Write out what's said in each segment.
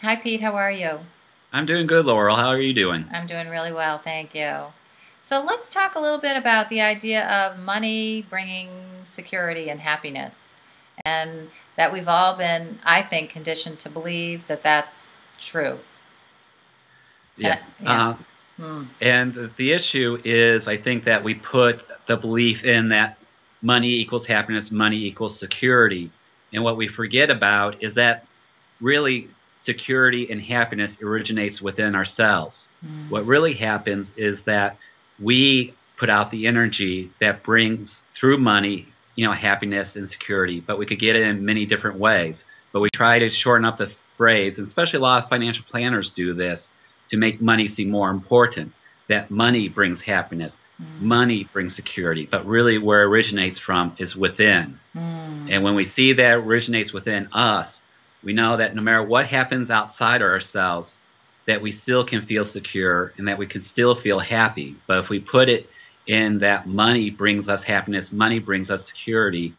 Hi, Pete. How are you? I'm doing good, Laurel. How are you doing? I'm doing really well, thank you. So let's talk a little bit about the idea of money bringing security and happiness, and that we've all been, I think, conditioned to believe that that's true. Yeah. And yeah. Hmm. And the issue is, I think that we put the belief in that money equals happiness, money equals security. And what we forget about is that really security and happiness originates within ourselves. Hmm. What really happens is that we put out the energy that brings through money, happiness and security, but we could get it in many different ways. But we try to shorten up the phrase, and especially a lot of financial planners do this to make money seem more important. That money brings happiness, Hmm. money brings security, but really where it originates from is within. Hmm. And when we see that originates within us, we know that no matter what happens outside ourselves, that we still can feel secure and that we can still feel happy. But if we put it in that money brings us happiness, money brings us security,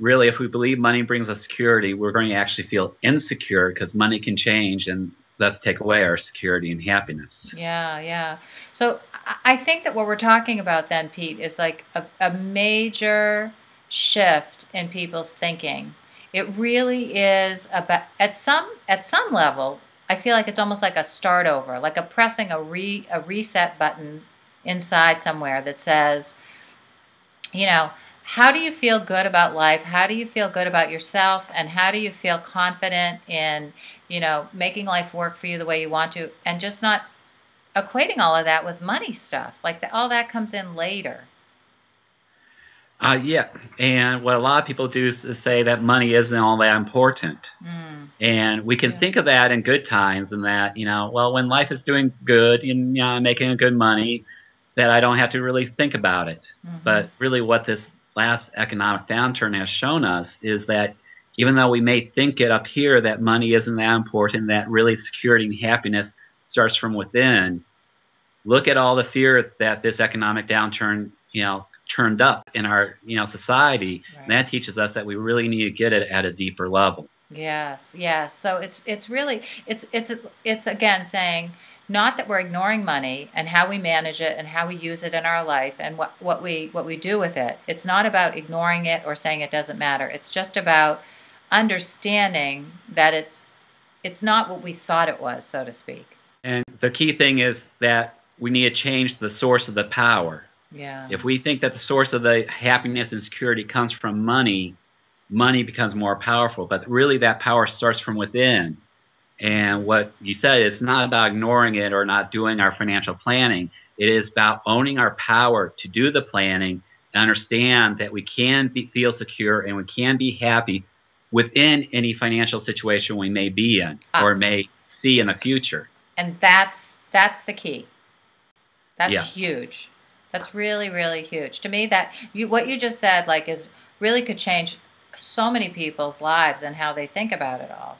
really, if we believe money brings us security, we're going to actually feel insecure because money can change and thus take away our security and happiness. Yeah, yeah. So I think that what we're talking about then, Pete, is like a major shift in people's thinking. It really is about at some level, I feel like it's almost like a start over, like a pressing a reset button inside somewhere that says, you know, how do you feel good about life? How do you feel good about yourself? And how do you feel confident in, making life work for you the way you want to, and just not equating all of that with money stuff. Like all that comes in later. Yeah, and what a lot of people do is say that money isn't all that important. Mm. And we can Yeah. think of that in good times and that, well, when life is doing good and I'm making good money, that I don't have to really think about it. Mm-hmm. But really what this last economic downturn has shown us is that even though we may think it up here that money isn't that important, that really security and happiness starts from within, look at all the fear that this economic downturn, turned up in our, society. And Right. that teaches us that we really need to get it at a deeper level. Yes. Yes. So it's really it's again saying not that we're ignoring money and how we manage it and how we use it in our life and what we do with it. It's not about ignoring it or saying it doesn't matter. It's just about understanding that it's not what we thought it was, so to speak. And the key thing is that we need to change the source of the power. Yeah. If we think that the source of the happiness and security comes from money, money becomes more powerful. But really, that power starts from within. And what you said, it's not about ignoring it or not doing our financial planning. It is about owning our power to do the planning and understand that we can feel secure and we can be happy within any financial situation we may be in Ah, or may see in the future. and that's the key. That's Yeah. huge. That's really, really huge. To me, that what you just said, like, is really could change so many people's lives and how they think about it all.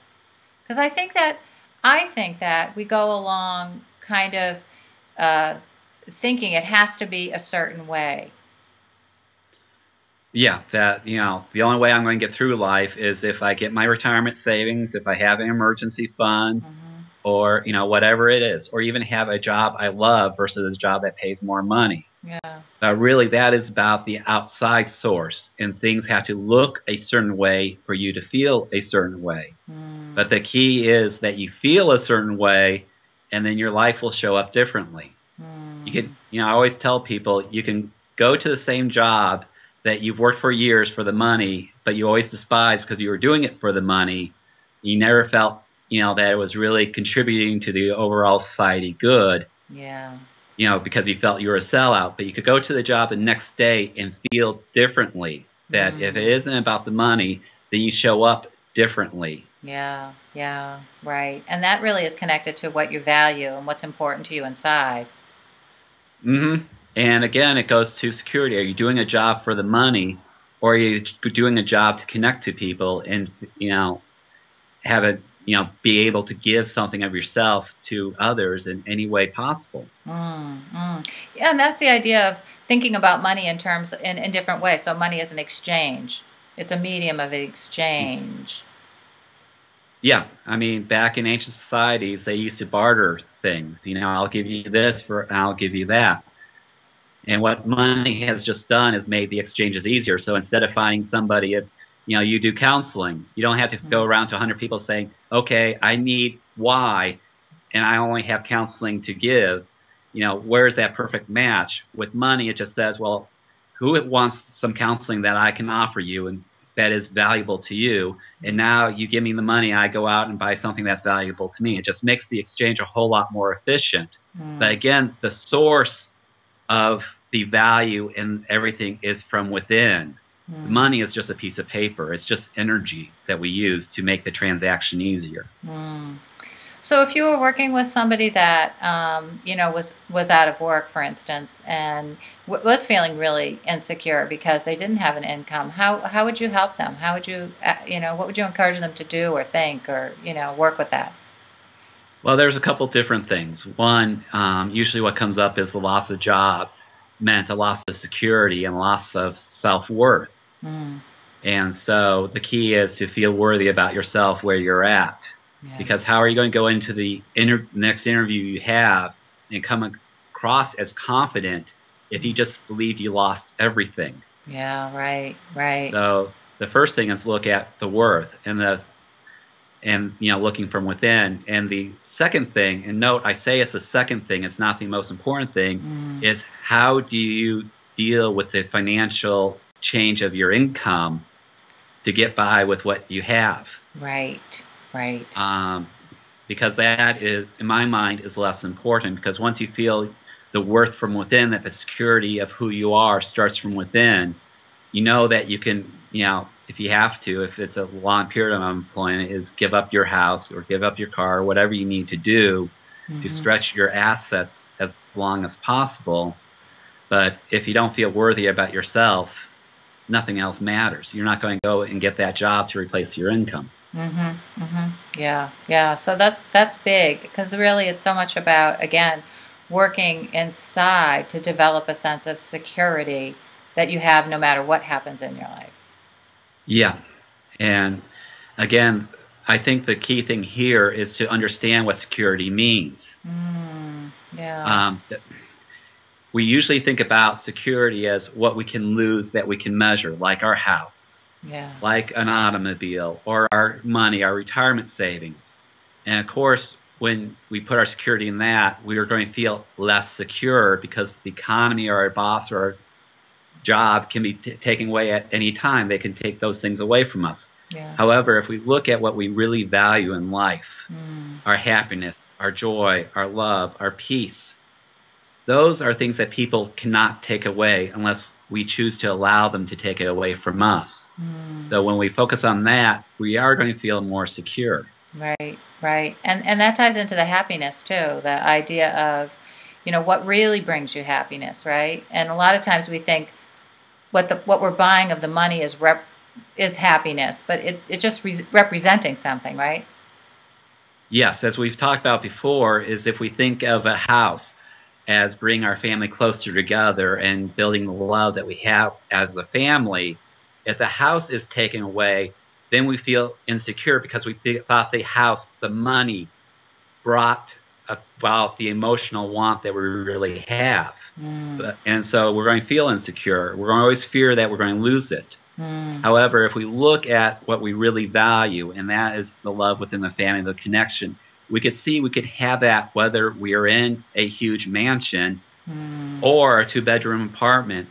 Because I think that we go along kind of uh, thinking it has to be a certain way. Yeah, that, the only way I'm going to get through life is if I get my retirement savings, if I have an emergency fund, Hmm. or, whatever it is, or even have a job I love versus a job that pays more money. Yeah. Really, that is about the outside source, and things have to look a certain way for you to feel a certain way. Mm. But the key is that you feel a certain way, and then your life will show up differently. You could, Mm. I always tell people you can go to the same job that you've worked for years for the money, but you always despise because you were doing it for the money. You never felt, that it was really contributing to the overall society good, Yeah. because you felt you were a sellout. But you could go to the job the next day and feel differently. That if Mm. it isn't about the money, then you show up differently. Yeah. Yeah. Right. And that really is connected to what you value and what's important to you inside. hmm And again, it goes to security. Are you doing a job for the money, or are you doing a job to connect to people and have it be able to give something of yourself to others in any way possible? Mm, mm. Yeah, and that's the idea of thinking about money in terms in different ways. So money is an exchange. It's a medium of exchange. Yeah, I mean, back in ancient societies, they used to barter things. You know, I'll give you this for, I'll give you that. And what money has just done is made the exchanges easier. So instead of finding somebody, if you know, you do counseling, you don't have to go Mm. around to 100 people saying, "Okay, I need Y, and I only have counseling to give." You know, where's that perfect match? With money, it just says, "Well, who wants some counseling that I can offer you and that is valuable to you?" And now you give me the money, I go out and buy something that's valuable to me. It just makes the exchange a whole lot more efficient. But Mm. again, the source of the value in everything is from within. Mm. Money is just a piece of paper. It's just energy that we use to make the transaction easier. Mm. So if you were working with somebody that was out of work, for instance, and was feeling really insecure because they didn't have an income, how would you help them? How would you what would you encourage them to do or think or work with that? Well, there's a couple different things. One, usually what comes up is the loss of job meant a loss of security and loss of self-worth. Mm. And so the key is to feel worthy about yourself where you're at. Yeah. Because how are you going to go into the next interview you have and come across as confident if you just believed you lost everything? Yeah. Right. Right. So the first thing is look at the worth and you know looking from within. And the second thing, and note I say it's the second thing, it's not the most important thing, Mm. is how do you deal with the financial change of your income to get by with what you have? Right. Right. Um, because that is, in my mind, is less important. Because once you feel the worth from within, that the security of who you are starts from within, you know that you can, you know, if you have to, if it's a long period of unemployment, is give up your house or give up your car, or whatever you need to do to Hmm. stretch your assets as long as possible. But if you don't feel worthy about yourself, nothing else matters. You're not going to go and get that job to replace your income. Mhm. Mhm. Yeah. Yeah. So that's big because really it's so much about again working inside to develop a sense of security that you have no matter what happens in your life. Yeah. And again, I think the key thing here is to understand what security means. Mm. Yeah. Um, we usually think about security as what we can lose that we can measure, like our house, Yeah. like an automobile, or our money, our retirement savings. And of course, when we put our security in that, we are going to feel less secure because the economy or our boss or our job can be taken away at any time. They can take those things away from us. Yeah. However, if we look at what we really value in life, Mm. our happiness, our joy, our love, our peace, those are things that people cannot take away unless we choose to allow them to take it away from us. Mm. So when we focus on that, we are going to feel more secure. Right. Right. And that ties into the happiness too. The idea of what really brings you happiness, right? And a lot of times we think what we're buying of the money is happiness, but it's just representing something, right? Yes, as we've talked about before, is if we think of a house as bringing our family closer together and building the love that we have as a family, if the house is taken away, then we feel insecure because we thought the house, the money, brought about the emotional want that we really have. Mm. And so we're going to feel insecure. We're going to always fear that we're going to lose it. Mm. However, if we look at what we really value, and that is the love within the family, the connection, we could see we could have that whether we are in a huge mansion Mm. or a two-bedroom apartment,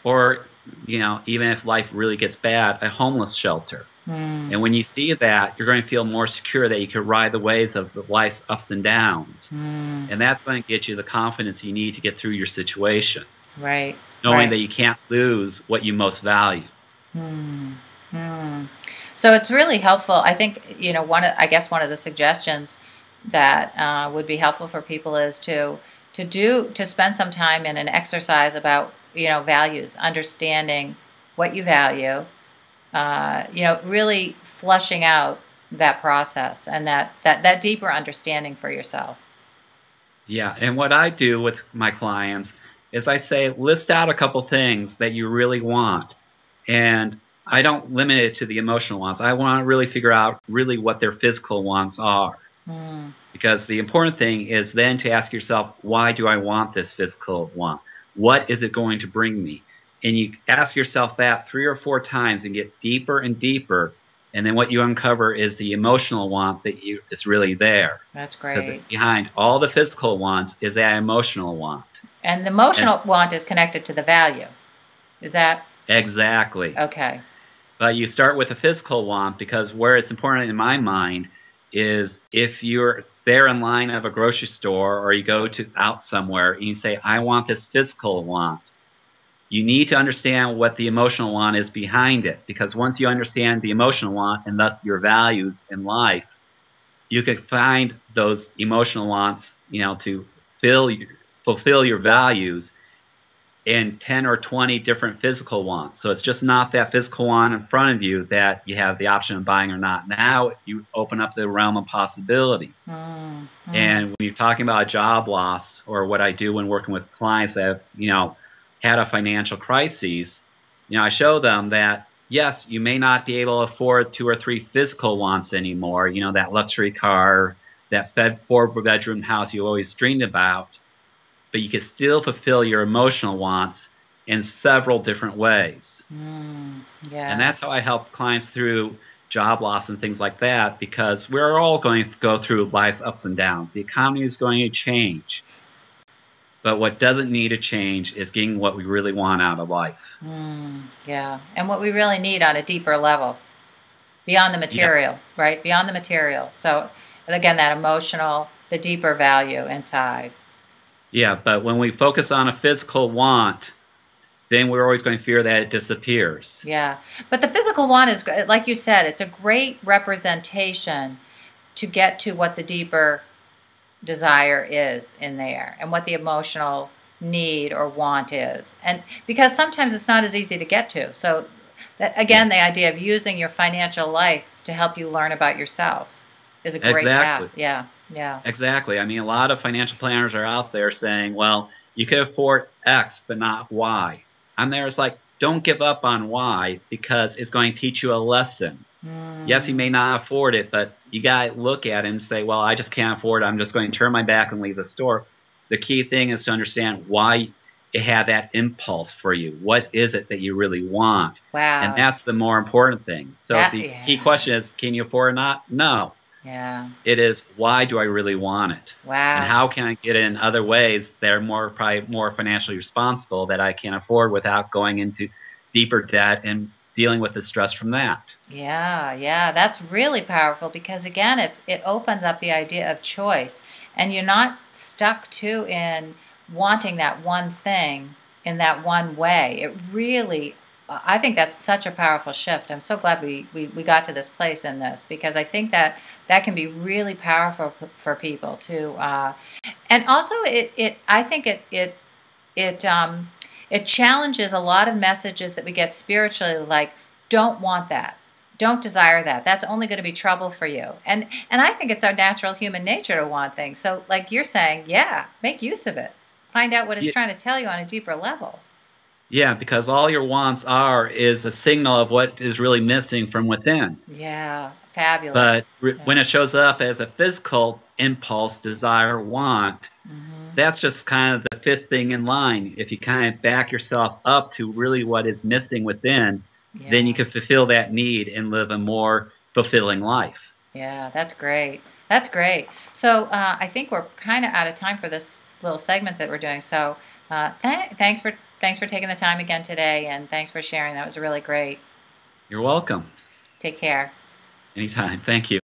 or you know, even if life really gets bad, a homeless shelter. Mm. And when you see that, you're going to feel more secure that you can ride the waves of life's ups and downs. Mm. And that's going to get you the confidence you need to get through your situation, Right. knowing Right. that you can't lose what you most value. Mm. Mm. So it's really helpful. I think one of the suggestions that would be helpful for people is to spend some time in an exercise about values, understanding what you value, really flushing out that process and that deeper understanding for yourself. Yeah, and what I do with my clients is I say, list out a couple things that you really want. And I don't limit it to the emotional wants. I want to really figure out really what their physical wants are. Mm. Because the important thing is then to ask yourself, why do I want this physical want? What is it going to bring me? And you ask yourself that 3 or 4 times and get deeper and deeper. And then what you uncover is the emotional want that is really there. That's Because great. behind all the physical wants is that emotional want. And the And emotional want is connected to the value. Is that exactly. okay? But you start with a physical want because where it's important in my mind is if you're there in line of a grocery store or you go to out somewhere and you say, I want this physical want, you need to understand what the emotional want is behind it. Because once you understand the emotional want and thus your values in life, you can find those emotional wants, to fulfill your values in 10 or 20 different physical wants. So it's just not that physical want in front of you that you have the option of buying or not. Now you open up the realm of possibilities. Mm, mm. And when you're talking about a job loss or what I do when working with clients that have, had a financial crisis, I show them that, yes, you may not be able to afford 2 or 3 physical wants anymore, that luxury car, that 4-bedroom house you always dreamed about, but you can still fulfill your emotional wants in several different ways. And Yeah. that's how I help clients through job loss and things like that, because we're all going to go through life's ups and downs. The economy is going to change. But what doesn't need to change is getting what we really want out of life. Yeah. And what we really need on a deeper level, beyond the Yeah. material, right? Beyond the material. So, again, that emotional, the deeper value inside. Yeah, but when we focus on a physical want, then we're always going to fear that it disappears. Yeah. But the physical one is, like you said, it's a great representation to get to what the deeper desire is in there and what the emotional need or want is. And because sometimes it's not as easy to get to. So, that, Yeah, again, the idea of using your financial life to help you learn about yourself is a great path. exactly. Yeah. Yeah. Exactly. I mean, a lot of financial planners are out there saying, well, you can afford X, but not Y. I'm there, it's like, don't give up on Y because it's going to teach you a lesson. Yes, you may not afford it, but you got to look at it and say, well, I just can't afford it. I'm just going to turn my back and leave the store. The key thing is to understand why it had that impulse for you. What is it that you really want? And Wow. that's the more important thing. So That, the key yeah. question is, can you afford it or not? No. Yeah. It is, why do I really want it? And Wow. how can I get it in other ways that are probably more financially responsible that I can afford without going into deeper debt and dealing with the stress from that? Yeah, yeah, that's really powerful because again, it opens up the idea of choice, and you're not stuck to in wanting that one thing in that one way. It really, I think that's such a powerful shift. I'm so glad we got to this place in this because I think that that can be really powerful for people too. And also, I think it it challenges a lot of messages that we get spiritually, like don't want that, don't desire that, that's only going to be trouble for you. And I think it's our natural human nature to want things. So like you're saying, yeah, make use of it, find out what it's trying to tell you on a deeper level. Yeah, because all your wants are is a signal of what is really missing from within. Yeah, fabulous. But Yeah. when it shows up as a physical impulse, desire, want, that's just kind of the fifth thing in line. If you kind of back yourself up to really what is missing within, then you Yeah. can fulfill that need and live a more fulfilling life. Yeah, that's great. That's great. So I think we're kind of out of time for this little segment that we're doing. So thanks for taking the time again today, and thanks for sharing. That was really great. You're welcome. Take care. Anytime. Thank you.